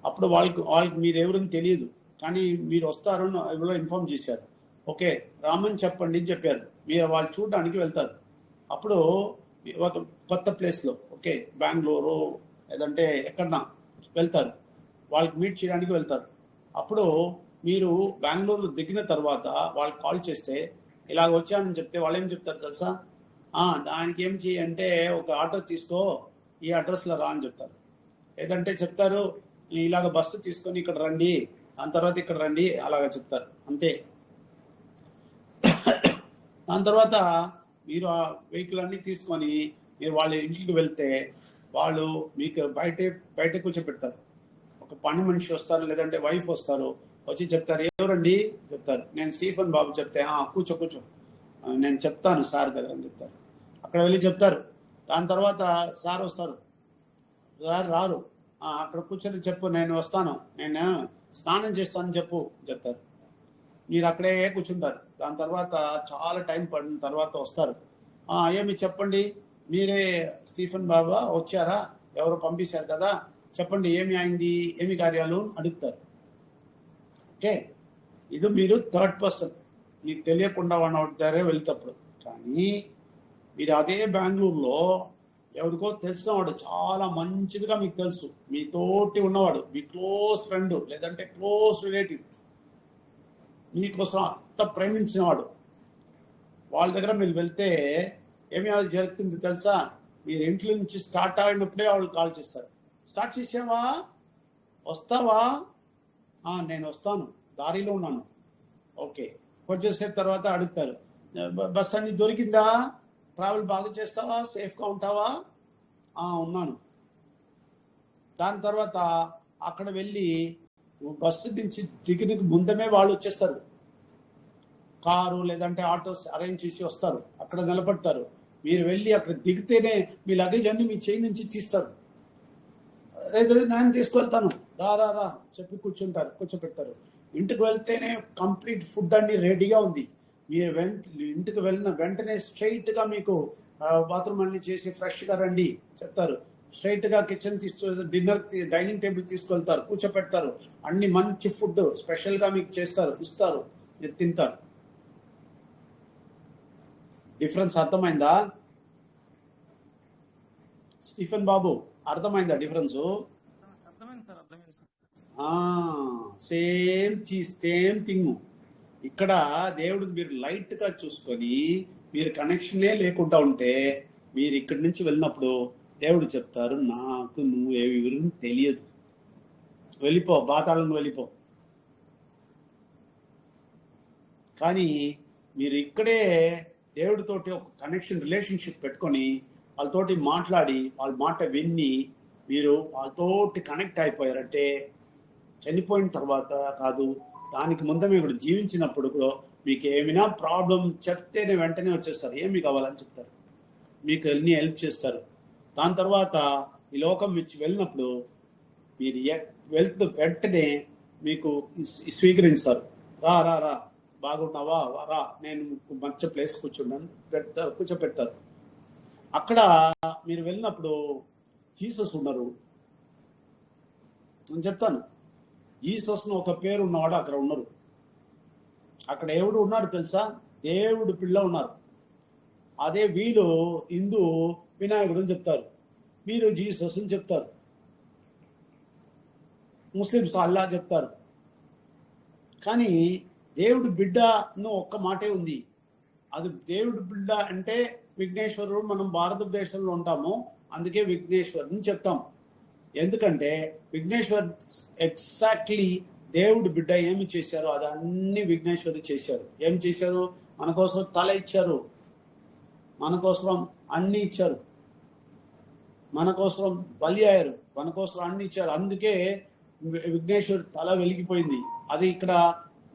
అప్పుడు వాళ్ళకి మీరు ఎవరిని తెలియదు, కానీ మీరు వస్తారు ఎవరో ఇన్ఫార్మ్ చేశారు, ఓకే రామని చెప్పండి అని చెప్పారు. మీరు వాళ్ళు చూడడానికి వెళ్తారు. అప్పుడు ఒక కొత్త ప్లేస్లో, ఓకే బెంగళూరు లేదంటే ఎక్కడన్నా వెళ్తారు, వాళ్ళకి మీట్ చేయడానికి వెళ్తారు. అప్పుడు మీరు బెంగళూరులో దిగిన తర్వాత వాళ్ళకి కాల్ చేస్తే ఇలాగ వచ్చానని చెప్తే వాళ్ళు ఏం చెప్తారు తెలుసా? దానికి ఏం చేయంటే ఒక ఆటో తీసుకో, ఈ అడ్రస్లో రా అని చెప్తారు. లేదంటే చెప్తారు ఇలాగ బస్సు తీసుకొని ఇక్కడ రండి, దాని తర్వాత ఇక్కడ రండి, అలాగ చెప్తారు, అంతే. దాని తర్వాత మీరు ఆ వెహికల్ అన్ని తీసుకొని మీరు వాళ్ళ ఇంటికి వెళ్తే వాళ్ళు మీకు బయట కూర్చోపెడతారు. ఒక పని మనిషి వస్తారు, లేదంటే వైఫ్ వస్తారు, వచ్చి చెప్తారు, ఎవరండి చెప్తారు, నేను స్టీఫెన్ బాబు. చెప్తే కూర్చో నేను చెప్తాను సార్ దగ్గర అని చెప్తారు. అక్కడ వెళ్ళి చెప్తారు. దాని తర్వాత సార్ వస్తారు, రారు. అక్కడ కూర్చొని చెప్పు, నేను వస్తాను, నేను స్నానం చేస్తానని చెప్తారు. మీరు అక్కడే కూర్చుంటారు. దాని తర్వాత చాలా టైం పడిన తర్వాత వస్తారు. ఏమి చెప్పండి, మీరే స్టీఫెన్ బాబా వచ్చారా, ఎవరో పంపించారు కదా, చెప్పండి ఏమి అయింది, ఏమి కార్యాలు అడుగుతారు. ఓకే, ఇది మీరు థర్డ్ పర్సన్, మీకు తెలియకుండా వాడితే వెళ్తేప్పుడు. కానీ మీరు అదే బెంగళూరులో ఎవరికో తెలిసిన వాడు, చాలా మంచిదిగా మీకు తెలుసు, మీతోటి ఉన్నవాడు, మీ క్లోజ్ ఫ్రెండ్ లేదంటే క్లోజ్ రిలేటివ్, మీకోసం అంత ప్రేమించినవాడు, వాళ్ళ దగ్గర మీరు వెళ్తే ఏమి జరుగుతుంది తెలుసా? మీరు ఇంట్లో నుంచి స్టార్ట్ అయినప్పుడే వాళ్ళు కాల్ చేస్తారు. స్టార్ట్ చేసావా, వస్తావా? నేను వస్తాను, దారిలో ఉన్నాను. ఓకే, కొంచెంసేపు తర్వాత అడుగుతారు, బస్ అన్ని దొరికిందా, ట్రావెల్ బాగా చేస్తావా, సేఫ్గా ఉంటావా? ఉన్నాను. దాని తర్వాత అక్కడ వెళ్ళి బస్సు నుంచి దిగిన ముందమే వాళ్ళు వచ్చేస్తారు, కారు లేదంటే ఆటోస్ అరేంజ్ చేసి వస్తారు, అక్కడ నిలబడతారు. మీరు వెళ్ళి అక్కడ దిగితేనే మీ లగేజ్ అన్ని మీ చేయి నుంచి తీస్తారు. రేపు నేను తీసుకువెళ్తాను, రా చెప్పి కూర్చోపెడతారు. ఇంటికి వెళ్తేనే కంప్లీట్ ఫుడ్ అన్ని రెడీగా ఉంది. మీరు ఇంటికి వెళ్ళిన వెంటనే స్ట్రైట్గా మీకు బాత్రూమ్ అన్ని చేసి ఫ్రెష్గా రండి చెప్తారు. స్ట్రైట్గా కిచెన్ డిన్నర్ డైనింగ్ టేబుల్ తీసుకెళ్తారు, కూర్చోపెడతారు. అన్ని మంచి ఫుడ్ స్పెషల్గా మీకు చేస్తారు, ఇస్తారు, మీరు తింటారు. డిఫరెన్స్ అర్థమైందా స్టీఫెన్ బాబు? అర్థమైందా డిఫరెన్స్? Same thing. ఇక్కడ దేవుడికి మీరు లైట్ గా చూసుకొని మీరు కనెక్షనే లేకుండా ఉంటే, మీరు ఇక్కడి నుంచి వెళ్ళినప్పుడు దేవుడు చెప్తారు, నాకు నువ్వు ఏవి తెలియదు, వెళ్ళిపో, బాతాళం వెళ్ళిపో. కానీ మీరు ఇక్కడే దేవుడితోటి ఒక కనెక్షన్ రిలేషన్షిప్ పెట్టుకొని వాళ్ళతోటి మాట్లాడి వాళ్ళ మాట విన్ని మీరు వాళ్ళతోటి కనెక్ట్ అయిపోయారంటే, చనిపోయిన తర్వాత కాదు, దానికి ముందే మీరు జీవించినప్పుడు కూడా మీకు ఏమైనా ప్రాబ్లం చెప్తేనే వెంటనే వచ్చేస్తారు, ఏమి కావాలని చెప్తారు, మీకు అన్ని హెల్ప్ చేస్తారు. దాని తర్వాత ఈ లోకం నుంచి వెళ్ళినప్పుడు మీరు వెంటనే మీకు స్వీకరిస్తారు. రా బాగున్నావా, రా, నేను మంచి ప్లేస్ కూర్చోపెడతారు. అక్కడ మీరు వెళ్ళినప్పుడు జీసస్ ఉన్నారు. నేను చెప్తాను, జీసస్ను ఒక పేరు ఉన్నవాడు అక్కడ ఉన్నారు. అక్కడ ఎవడు ఉన్నాడు తెలుసా? దేవుడు పిల్ల ఉన్నారు. అదే వీళ్ళు హిందూ వినాయకుడు అని చెప్తారు, మీరు జీసస్ అని చెప్తారు. ముస్లిమ్స్ అల్లా చెప్తారు. కానీ దేవుడు బిడ్డను ఒక్క మాటే ఉంది. అది దేవుడు బిడ్డ అంటే విఘ్నేశ్వరుడు. మనం భారతదేశంలో ఉంటాము, అందుకే విఘ్నేశ్వరుని చెప్తాం. ఎందుకంటే విఘ్నేశ్వర్ ఎగ్జాక్ట్లీ దేవుడు బిడ్డ ఏమి చేశారు అది అన్ని విఘ్నేశ్వరుడు చేశారు. ఏం చేశారు? మన కోసం తల ఇచ్చారు, మన కోసం అన్ని ఇచ్చారు, మన కోసం బలి అయ్యారు, మన కోసం అన్ని ఇచ్చారు. అందుకే విఘ్నేశ్వరుడు తల వెలిగిపోయింది. అది ఇక్కడ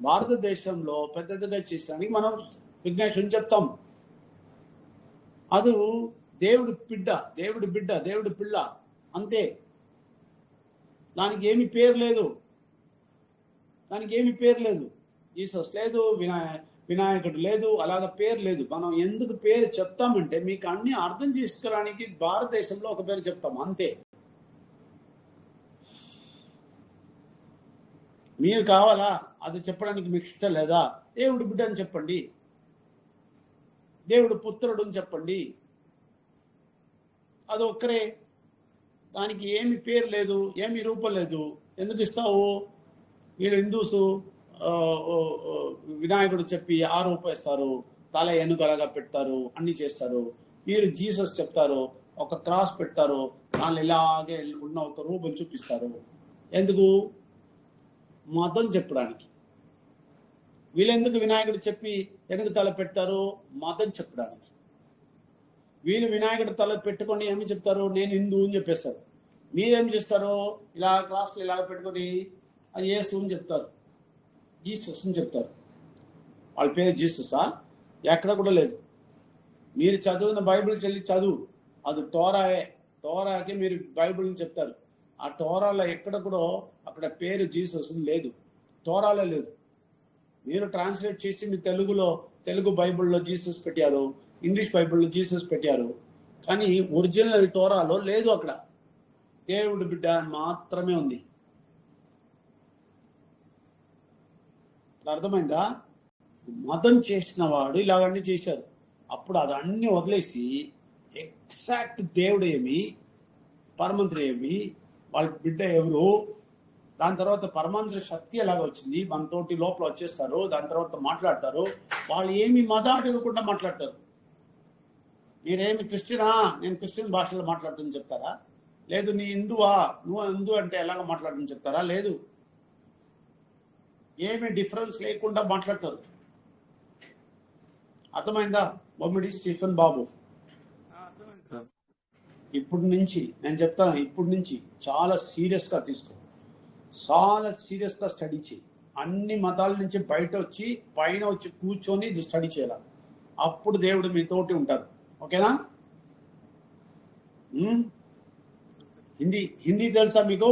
భారతదేశంలో పెద్దదిగా చేసానికి మనం విఘ్నేశ్వరుని చెప్తాం. అది దేవుడి బిడ్డ, దేవుడి బిడ్డ, దేవుడి పిల్ల, అంతే. దానికి ఏమి పేరు లేదు, దానికి ఏమి పేరు లేదు. జీసస్ లేదు, వినాయకుడు లేదు, అలాగ పేరు లేదు. మనం ఎందుకు పేరు చెప్తామంటే మీకు అన్ని అర్థం చేసుకోవడానికి భారతదేశంలో ఒక పేరు చెప్తాం, అంతే. మీరు కావాలా అది చెప్పడానికి మీకు ఇష్టం లేదా? దేవుడు బిడ్డ అని చెప్పండి, దేవుడు పుత్రుడు అని చెప్పండి, అది ఒక్కరే. దానికి ఏమి పేరు లేదు, ఏమి రూపం లేదు. ఎందుకు ఇస్తావు? వీళ్ళు హిందూస్ వినాయకుడు చెప్పి ఆ రూపం ఇస్తారు, తల ఎనుకలాగా పెడతారు, అన్ని చేస్తారు. మీరు జీసస్ చెప్తారు, ఒక క్రాస్ పెడతారు, దాన్ని ఇలాగే ఉన్న ఒక రూపం చూపిస్తారు. ఎందుకు? మతం చెప్పడానికి. వీళ్ళెందుకు వినాయకుడు చెప్పి ఎందుకు తల పెడతారు? మతం చెప్పడానికి. వీళ్ళు వినాయకుడు తల పెట్టుకొని ఏమి చెప్తారు? నేను హిందూ అని చెప్పేస్తారు. మీరేం చేస్తారు? ఇలా క్లాస్లో ఇలాగ పెట్టుకొని అది యేసు అని చెప్తారు, జీసస్ అని చెప్తారు. వాళ్ళ పేరు జీససా? ఎక్కడ కూడా లేదు. మీరు చదివిన బైబిల్ చదువు, అది తోరాయే, టోరాకి మీరు బైబిల్ని చెప్తారు, ఆ టోరాలో ఎక్కడ కూడా అక్కడ పేరు జీసస్ లేదు, టోరాలో లేదు. మీరు ట్రాన్స్లేట్ చేసి మీ తెలుగు బైబిల్లో జీసస్ పెట్టారు, ఇంగ్లీష్ బైబిల్లో జీసస్ పెట్టారు, కానీ ఒరిజినల్ టోరాలో లేదు. అక్కడ దేవుడి బిడ్డ మాత్రమే ఉంది. అర్థమైందా? మతం చేసిన వాడు ఇలాగన్నీ చేశారు. అప్పుడు అదన్నీ వదిలేసి ఎగ్జాక్ట్ దేవుడు ఏమి, పరమంత్రి ఏమి, వాళ్ళ బిడ్డ ఎవరు, దాని తర్వాత పరమాంధ్ర శక్తి ఎలాగ వచ్చింది, మనతోటి లోపల వచ్చేస్తారు, దాని తర్వాత మాట్లాడతారు. వాళ్ళు ఏమి మతం అడగకుండా మాట్లాడతారు. మీరేమి క్రిస్టియనా, నేను క్రిస్టియన్ భాషలో మాట్లాడుతుందని చెప్తారా? లేదు. నీ హిందువా, నువ్వు హిందూ అంటే ఎలాగ మాట్లాడుతుందని చెప్తారా? లేదు. ఏమి డిఫరెన్స్ లేకుండా మాట్లాడతారు. అర్థమైందా? బొమ్మిడి స్టీఫెన్ బాబు, ఇప్పుడు నుంచి నేను చెప్తాను, ఇప్పుడు నుంచి చాలా సీరియస్గా తీసుకో, చాలా సీరియస్గా స్టడీ చేయి. అన్ని మతాల నుంచి బయట వచ్చి పైన వచ్చి కూర్చొని స్టడీ చేయాలి. అప్పుడు దేవుడు మీతోటి ఉంటారు. ఓకేనా? హిందీ తెలుసా మీకు?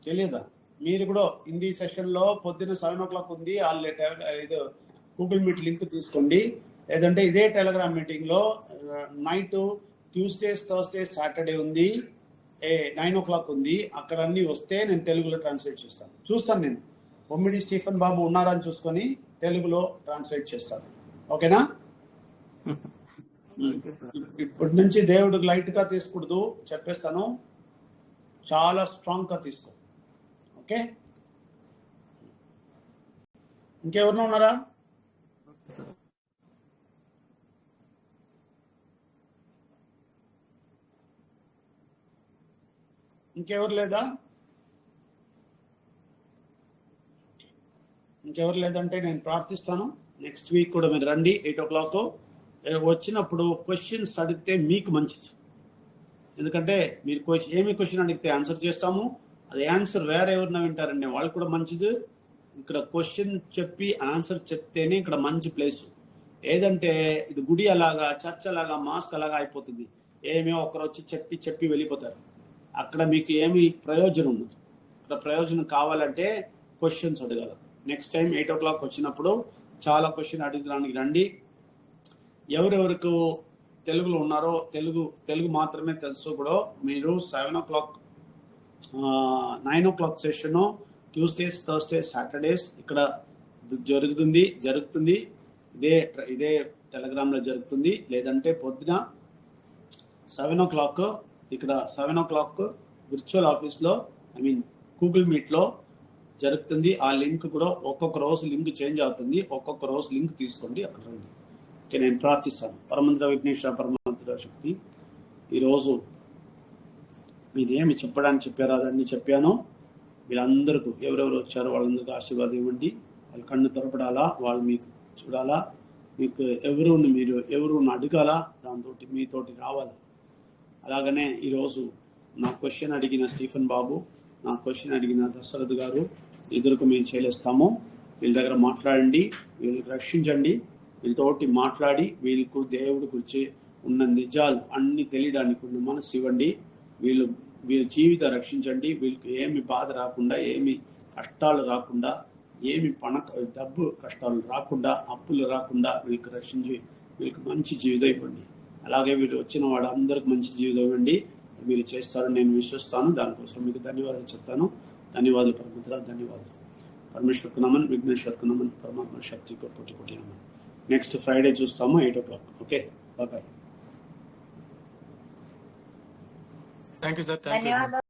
తెలియదా? మీరు కూడా హిందీ సెషన్లో పొద్దున్న 7 o'clock ఉంది. ఇది గూగుల్ మీట్ లింక్ తీసుకోండి. లేదంటే ఇదే టెలిగ్రామ్ మీటింగ్లో నైట్ ట్యూస్డేస్, థర్స్డేస్, సాటర్డే ఉంది, 9 o'clock ఉంది. అక్కడ అన్నీ వస్తే నేను తెలుగులో ట్రాన్స్లేట్ చేస్తాను. చూస్తాను నేను బొమ్మిడి స్టీఫెన్ బాబు ఉన్నారని చూసుకొని తెలుగులో ట్రాన్స్లేట్ చేస్తాను. ఓకేనా? ఇప్పటి నుంచి దేవుడికి లైట్గా తీసుకూడదు, చెప్పేస్తాను. చాలా స్ట్రాంగ్గా తీసుకో. ఓకే? ఇంకెవరినో ఉన్నారా? ఇంకెవరు లేదా? ఇంకెవరు లేదంటే నేను ప్రార్థిస్తాను. నెక్స్ట్ వీక్ కూడా మీరు రండి 8 o'clock. వచ్చినప్పుడు క్వశ్చన్స్ అడిగితే మీకు మంచిది. ఎందుకంటే మీరు ఏమి క్వశ్చన్ అడిగితే ఆన్సర్ చేస్తాము. అది ఆన్సర్ వేరే ఎవరిన వింటారండి, వాళ్ళు కూడా మంచిది. ఇక్కడ క్వశ్చన్ చెప్పి ఆన్సర్ చెప్తేనే ఇక్కడ మంచి ప్లేస్. ఏదంటే ఇది గుడి అలాగా, చర్చ్ అలాగా, మాస్క్ అలాగా అయిపోతుంది. ఏమో ఒకరు వచ్చి చెప్పి వెళ్ళిపోతారు. అక్కడ మీకు ఏమి ప్రయోజనం ఉండదు. ఇక్కడ ప్రయోజనం కావాలంటే క్వశ్చన్స్ అడగాలి. నెక్స్ట్ టైం 8 o'clock వచ్చినప్పుడు చాలా క్వశ్చన్ అడగడానికి రండి. ఎవరెవరికి తెలుగులో ఉన్నారో, తెలుగు మాత్రమే తెలుసు కూడా మీరు 7 o'clock, 9 o'clock session Tuesdays, Thursdays, Saturdays ఇక్కడ జరుగుతుంది. ఇదే టెలిగ్రామ్లో జరుగుతుంది. లేదంటే పొద్దున 7 o'clock ఇక్కడ 7 o'clock విర్చువల్ ఆఫీస్లో, గూగుల్ మీట్లో జరుగుతుంది. ఆ లింక్ కూడా ఒక్కొక్క రోజు లింక్ చేంజ్ అవుతుంది. ఒక్కొక్క రోజు లింక్ తీసుకోండి, అక్కడ రండి. ఓకే? నేను ప్రార్థిస్తాను. పరమంత్ర విఘ్నేశ్వర పరమంత్ర శక్తి, ఈరోజు మీరు ఏమి చెప్పడానికి చెప్పారో అదన్నీ చెప్పాను. వీళ్ళందరికీ ఎవరెవరు వచ్చారో వాళ్ళందరికీ ఆశీర్వాదం ఇవ్వండి. వాళ్ళ కన్ను తొరపడాలా, వాళ్ళు మీకు చూడాలా, మీకు ఎవరు అడగాలా, దాంతో మీతోటి రావాలా. అలాగనే ఈరోజు నా క్వశ్చన్ అడిగిన స్టీఫెన్ బాబు, నా క్వశ్చన్ అడిగిన దశరథ్ గారు, ఇద్దరికి మేము చేయలేస్తాము. వీళ్ళ దగ్గర మాట్లాడండి, వీళ్ళకి రక్షించండి. వీళ్ళతోటి మాట్లాడి వీళ్ళకు దేవుడి గురించి ఉన్న నిజాలు అన్ని తెలియడానికి ఉన్న మనసు ఇవ్వండి. వీళ్ళ జీవితం రక్షించండి. వీళ్ళకి ఏమి బాధ రాకుండా, ఏమి కష్టాలు రాకుండా, ఏమి డబ్బు కష్టాలు రాకుండా, అప్పులు రాకుండా వీళ్ళకి రక్షించి వీళ్ళకి మంచి జీవితం ఇవ్వండి. అలాగే వీళ్ళు వచ్చిన వాళ్ళందరికీ మంచి జీవితం ఇవ్వండి. మీరు చేస్తారని నేను విశ్వస్తాను. దానికోసం మీకు ధన్యవాదాలు చెప్తాను. ధన్యవాదాలు పరమేశ్వర, ధన్యవాదాలు. పరమేశ్వర్కు నమన్, విఘ్నేశ్వర్కు నమన్, పరమాత్మ శక్తికి కోటి నమన్. నెక్స్ట్ ఫ్రైడే చూస్తాము 8 o'clock. Okay, bye. Thank you sir. Thank you.